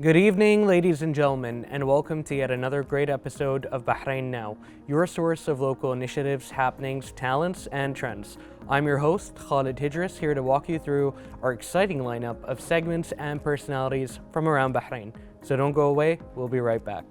Good evening, ladies and gentlemen, and welcome to yet another great episode of Bahrain Now, your source of local initiatives, happenings, talents, and trends. I'm your host, Khalid Hidris, here to walk you through our exciting lineup of segments and personalities from around Bahrain. So don't go away, we'll be right back.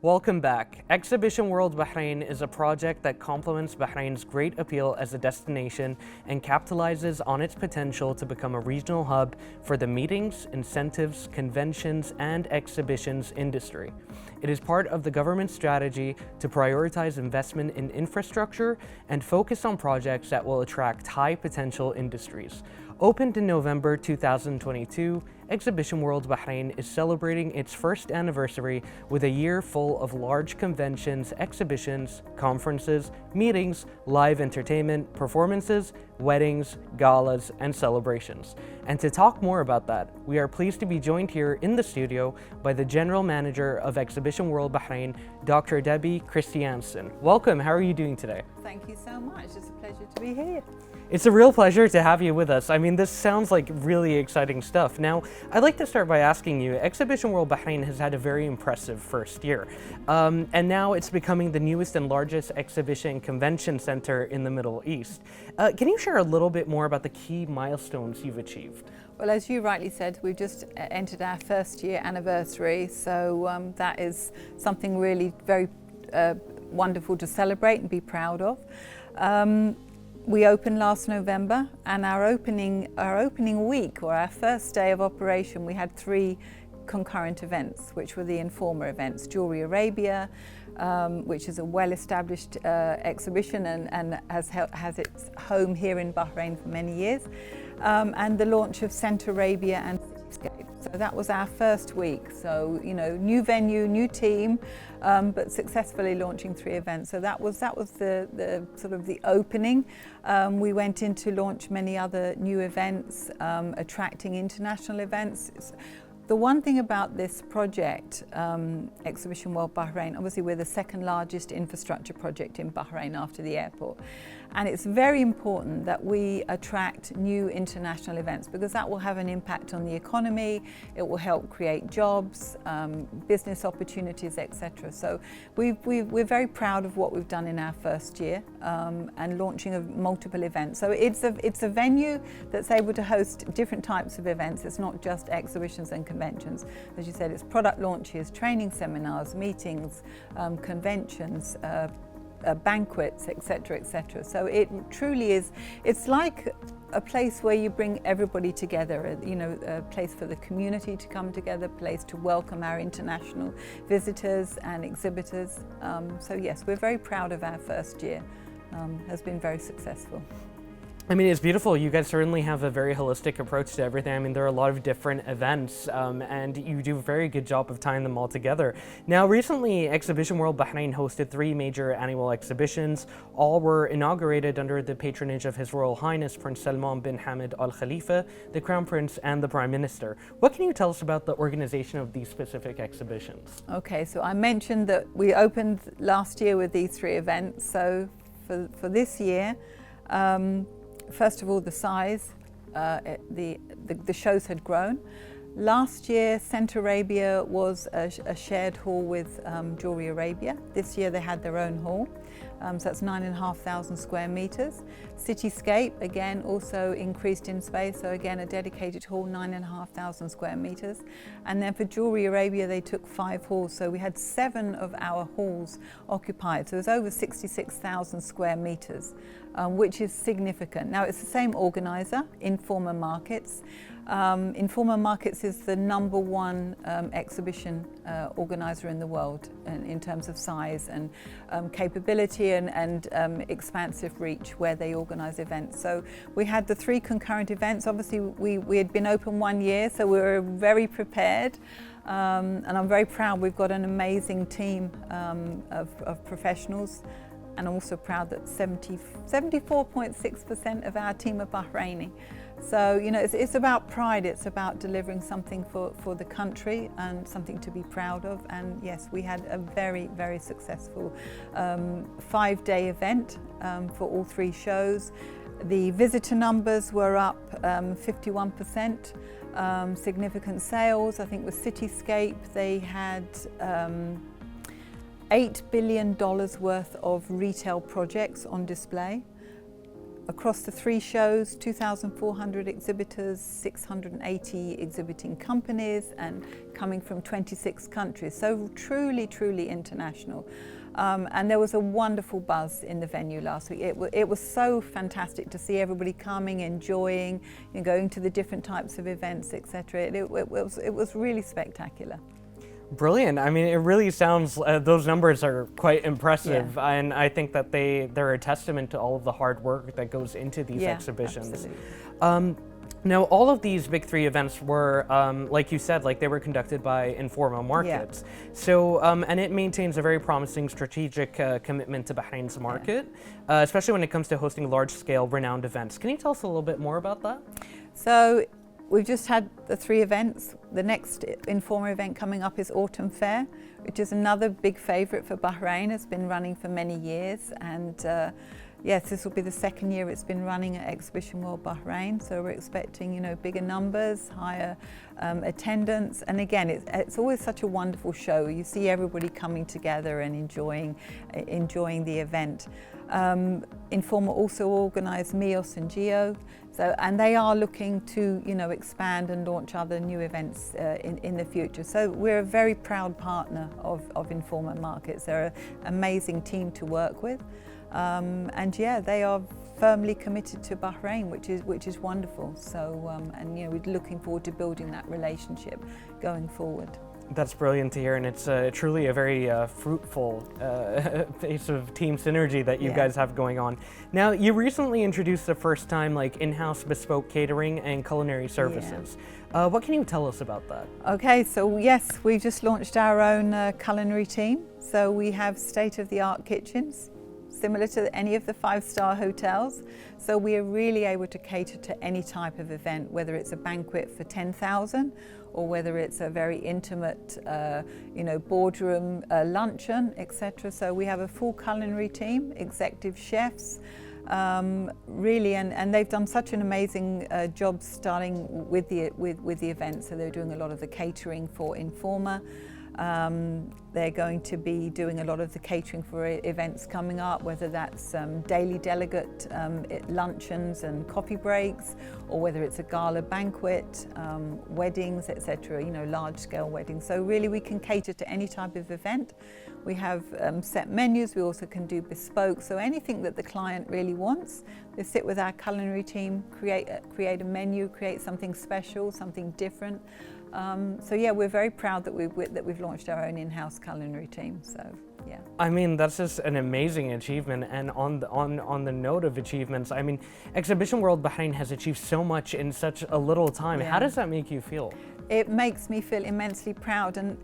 Welcome back. Exhibition World Bahrain is a project that complements Bahrain's great appeal as a destination and capitalizes on its potential to become a regional hub for the meetings, incentives, conventions, and exhibitions industry. It is part of the government's strategy to prioritize investment in infrastructure and focus on projects that will attract high-potential industries. Opened in November 2022, Exhibition World Bahrain is celebrating its first anniversary with a year full of large conventions, exhibitions, conferences, meetings, live entertainment, performances, weddings, galas, and celebrations. And to talk more about that, we are pleased to be joined here in the studio by the General Manager of Exhibition World Bahrain, Dr. Debbie Kristiansen. Welcome, how are you doing today? Thank you so much, it's a pleasure to be here. It's a real pleasure to have you with us. I mean, this sounds like really exciting stuff. Now, I'd like to start by asking you, Exhibition World Bahrain has had a very impressive first year. And now it's becoming the newest and largest exhibition convention center in the Middle East. Can you share a little bit more about the key milestones you've achieved? Well, as you rightly said, we've just entered our first year anniversary, so that is something really very wonderful to celebrate and be proud of. We opened last November, and our opening week, or our first day of operation, we had 3 concurrent events, which were the Informer events. Jewelry Arabia, which is a well-established exhibition and has its home here in Bahrain for many years, and the launch of Centre Arabia and Cityscape. So that was our first week. So, you know, new venue, new team, but successfully launching 3 events. So that was the sort of the opening. We went in to launch many other new events, attracting international events. The one thing about this project, Exhibition World Bahrain, obviously we're the second largest infrastructure project in Bahrain after the airport. And it's very important that we attract new international events because that will have an impact on the economy, it will help create jobs, business opportunities, etc. So we're very proud of what we've done in our first year and launching of multiple events. So it's a venue that's able to host different types of events. It's not just exhibitions and conventions. As you said, it's product launches, training seminars, meetings, conventions, banquets, etc., etc. So it truly is, it's like a place where you bring everybody together, you know, a place for the community to come together, a place to welcome our international visitors and exhibitors. So yes, we're very proud of our first year. Has been very successful. I mean, it's beautiful. You guys certainly have a very holistic approach to everything. I mean, there are a lot of different events, and you do a very good job of tying them all together. Now, recently, Exhibition World Bahrain hosted 3 major annual exhibitions. All were inaugurated under the patronage of His Royal Highness Prince Salman bin Hamad Al Khalifa, the Crown Prince, and the Prime Minister. What can you tell us about the organization of these specific exhibitions? Okay, so I mentioned that we opened last year with these 3 events. So for this year, first of all, the size, the shows had grown. Last year, Centre Arabia was a shared hall with Jewelry Arabia. This year they had their own hall, so that's 9,500 square meters. Cityscape, again, also increased in space, so again a dedicated hall, 9,500 square meters. And then for Jewelry Arabia, they took 5 halls, so we had 7 of our halls occupied. So it was over 66,000 square meters, which is significant. Now it's the same organizer, Informer Markets. Informer Markets is the #1 exhibition organizer in the world in terms of size and capability and expansive reach where they organize events. So we had the 3 concurrent events. Obviously we had been open 1 year, so we were very prepared. And I'm very proud we've got an amazing team of professionals and I'm also proud that 74.6% of our team are Bahraini. So, you know, it's about pride, it's about delivering something for the country and something to be proud of. And yes, we had a very, very successful 5-day event for all 3 shows. The visitor numbers were up 51%, significant sales. I think with Cityscape, they had $8 billion worth of retail projects on display. Across the 3 shows, 2,400 exhibitors, 680 exhibiting companies, and coming from 26 countries. So truly, truly international. And there was a wonderful buzz in the venue last week. It was so fantastic to see everybody coming, enjoying, you know, going to the different types of events, etc. It was really spectacular. Brilliant. I mean, it really sounds, those numbers are quite impressive. Yeah. And I think that they're a testament to all of the hard work that goes into these exhibitions. Absolutely. Now, all of these big 3 events were, like you said, like they were conducted by Informa Markets. Yeah. So, and it maintains a very promising strategic commitment to Bahrain's market, especially when it comes to hosting large-scale, renowned events. Can you tell us a little bit more about that? So, we've just had the 3 events. The next Informa event coming up is Autumn Fair, which is another big favourite for Bahrain. It's been running for many years, and yes, this will be the 2nd year it's been running at Exhibition World Bahrain. So we're expecting, you know, bigger numbers, higher attendance, and again, it's always such a wonderful show. You see everybody coming together and enjoying the event. Informa also organised Mios and Geo. So, and they are looking to, you know, expand and launch other new events in the future. So we're a very proud partner of Informa Markets. They're an amazing team to work with. And yeah, they are firmly committed to Bahrain, which is wonderful. So, and you know, we're looking forward to building that relationship going forward. That's brilliant to hear, and it's truly a very fruitful piece of team synergy that you guys have going on. Now, you recently introduced the first time like in-house bespoke catering and culinary services. Yeah. What can you tell us about that? Okay, so yes, we just launched our own culinary team. So we have state-of-the-art kitchens, similar to any of the 5-star hotels. So we are really able to cater to any type of event, whether it's a banquet for 10,000 or whether it's a very intimate, you know, boardroom luncheon, etc. So we have a full culinary team, executive chefs, really, and they've done such an amazing job starting with the event. So they're doing a lot of the catering for Informa. They're going to be doing a lot of the catering for events coming up, whether that's daily delegate luncheons and coffee breaks, or whether it's a gala banquet, weddings, etc., you know, large-scale weddings. So really we can cater to any type of event. We have set menus, we also can do bespoke, so anything that the client really wants. They sit with our culinary team, create a menu, create something special, something different. So yeah, we're very proud that we've launched our own in-house culinary team. So yeah. I mean, that's just an amazing achievement. And on the note of achievements, I mean, Exhibition World Bahrain has achieved so much in such a little time. Yeah. How does that make you feel? It makes me feel immensely proud. And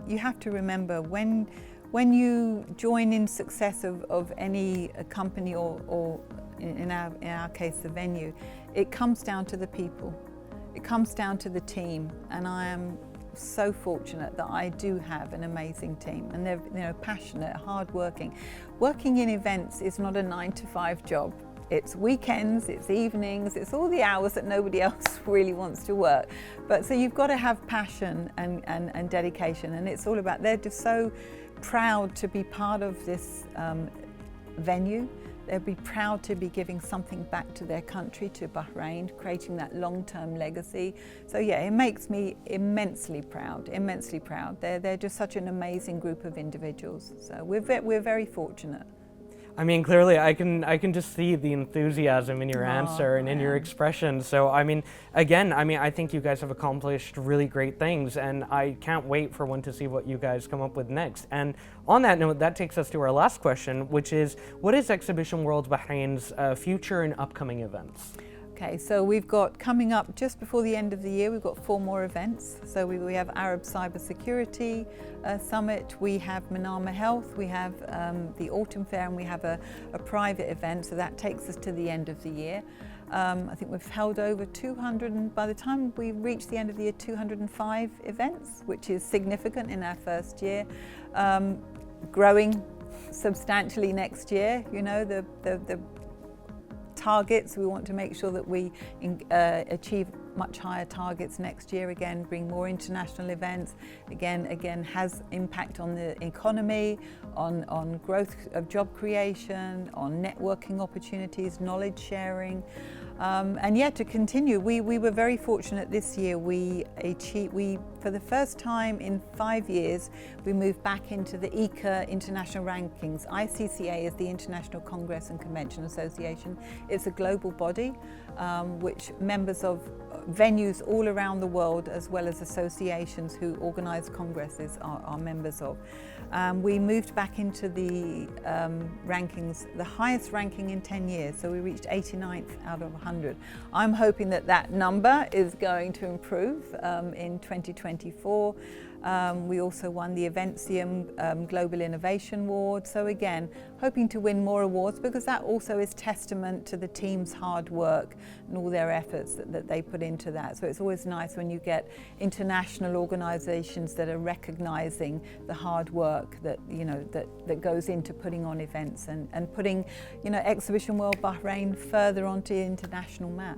you have to remember when you join in success of any company or in our case the venue, it comes down to the people. It comes down to the team, and I am so fortunate that I do have an amazing team, and they're, you know, passionate, hardworking. Working in events is not a 9-to-5 job. It's weekends, it's evenings, it's all the hours that nobody else really wants to work. But so you've got to have passion and dedication, and it's all about, they're just so proud to be part of this venue. They'll be proud to be giving something back to their country, to Bahrain, creating that long-term legacy. So yeah, it makes me immensely proud, immensely proud. They're just such an amazing group of individuals. So we're very fortunate. I mean, clearly I can just see the enthusiasm in your answer and in your expression. So I mean, again, I think you guys have accomplished really great things, and I can't wait for one to see what you guys come up with next. And on that note, that takes us to our last question, which is, what is Exhibition World Bahrain's future and upcoming events? Okay, so we've got coming up just before the end of the year, we've got 4 more events. So we have Arab Cybersecurity Summit, we have Manama Health, we have the Autumn Fair, and we have a private event, so that takes us to the end of the year. I think we've held over 200, and by the time we reach the end of the year, 205 events, which is significant in our first year. Growing substantially next year, you know, the targets, we want to make sure that we achieve much higher targets next year, again bring more international events, again has impact on the economy, on growth of job creation, on networking opportunities, knowledge sharing. And yet to continue, we were very fortunate this year. We for the first time in 5 years, we moved back into the ICA international rankings. ICCA is the International Congress and Convention Association. It's a global body which members of venues all around the world, as well as associations who organise congresses, are members of. We moved back into the rankings, the highest ranking in 10 years, so we reached 89th out of 100. I'm hoping that that number is going to improve in 2024. We also won the Eventium Global Innovation Award. So again, hoping to win more awards, because that also is testament to the team's hard work and all their efforts that they put into that. So it's always nice when you get international organisations that are recognising the hard work that, you know, that goes into putting on events and putting, you know, Exhibition World Bahrain further onto the international map.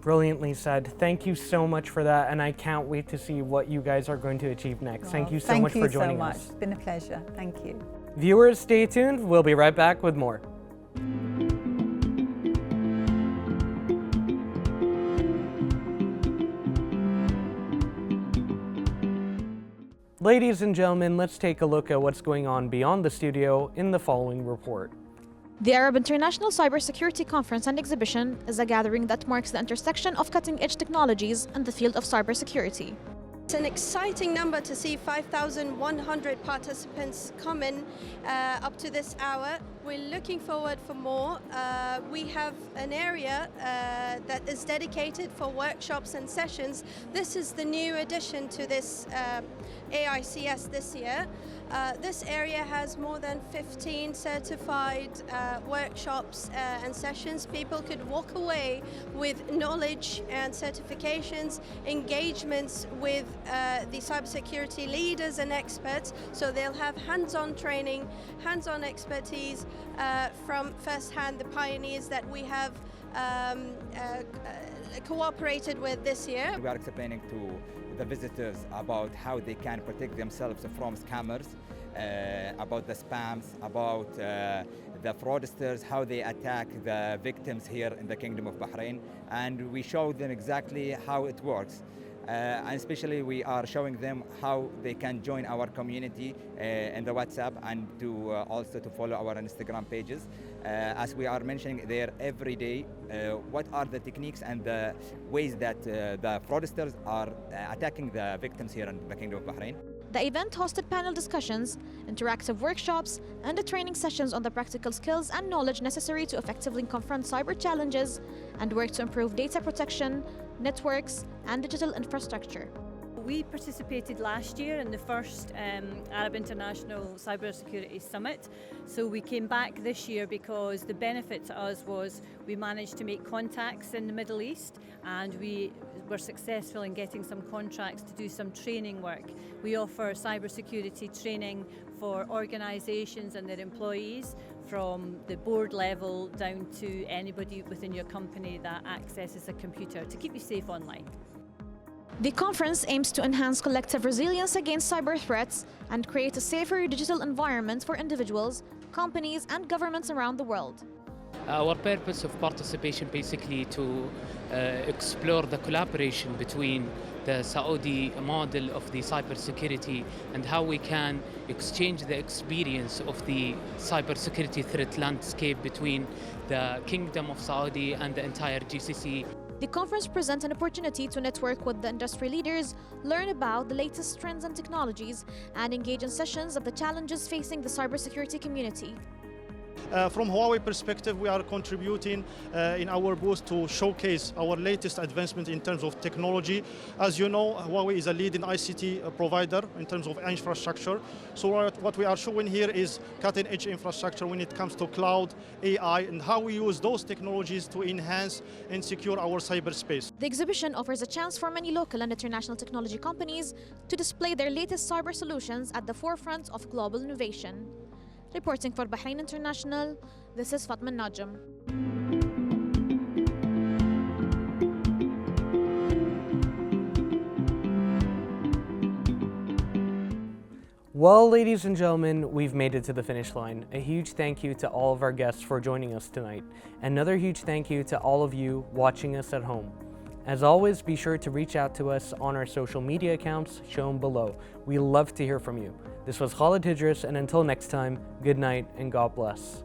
Brilliantly said. Thank you so much for that, and I can't wait to see what you guys are going to achieve next. Thank you so much for joining us. It's been a pleasure. Thank you. Viewers, stay tuned. We'll be right back with more. Ladies and gentlemen, let's take a look at what's going on beyond the studio in the following report. The Arab International Cybersecurity Conference and Exhibition is a gathering that marks the intersection of cutting-edge technologies in the field of cybersecurity. It's an exciting number to see 5,100 participants come in up to this hour. We're looking forward for more. We have an area that is dedicated for workshops and sessions. This is the new addition to this AICS this year. This area has more than 15 certified workshops and sessions. People could walk away with knowledge and certifications, engagements with the cybersecurity leaders and experts, so they'll have hands-on training, hands-on expertise from first-hand the pioneers that we have cooperated with this year. We are explaining to the visitors about how they can protect themselves from scammers, about the spams, about the fraudsters, how they attack the victims here in the Kingdom of Bahrain, and we show them exactly how it works. And especially we are showing them how they can join our community in the WhatsApp, and to also to follow our Instagram pages. As we are mentioning there every day, what are the techniques and the ways that the fraudsters are attacking the victims here in the Kingdom of Bahrain. The event hosted panel discussions, interactive workshops, and the training sessions on the practical skills and knowledge necessary to effectively confront cyber challenges and work to improve data protection, networks, and digital infrastructure. We participated last year in the first Arab International Cybersecurity Summit. So we came back this year because the benefit to us was we managed to make contacts in the Middle East, and we were successful in getting some contracts to do some training work. We offer cybersecurity training for organisations and their employees, from the board level down to anybody within your company that accesses a computer, to keep you safe online. The conference aims to enhance collective resilience against cyber threats and create a safer digital environment for individuals, companies, and governments around the world. Our purpose of participation basically to explore the collaboration between the Saudi model of the cybersecurity and how we can exchange the experience of the cybersecurity threat landscape between the Kingdom of Saudi and the entire GCC. The conference presents an opportunity to network with the industry leaders, learn about the latest trends and technologies, and engage in sessions of the challenges facing the cybersecurity community. From Huawei perspective, we are contributing in our booth to showcase our latest advancement in terms of technology. As you know, Huawei is a leading ICT provider in terms of infrastructure. So what we are showing here is cutting-edge infrastructure when it comes to cloud, AI, and how we use those technologies to enhance and secure our cyberspace. The exhibition offers a chance for many local and international technology companies to display their latest cyber solutions at the forefront of global innovation. Reporting for Bahrain International, this is Fatma Najm. Well, ladies and gentlemen, we've made it to the finish line. A huge thank you to all of our guests for joining us tonight. Another huge thank you to all of you watching us at home. As always, be sure to reach out to us on our social media accounts shown below. We love to hear from you. This was Khalid Hidris, and until next time, good night and God bless.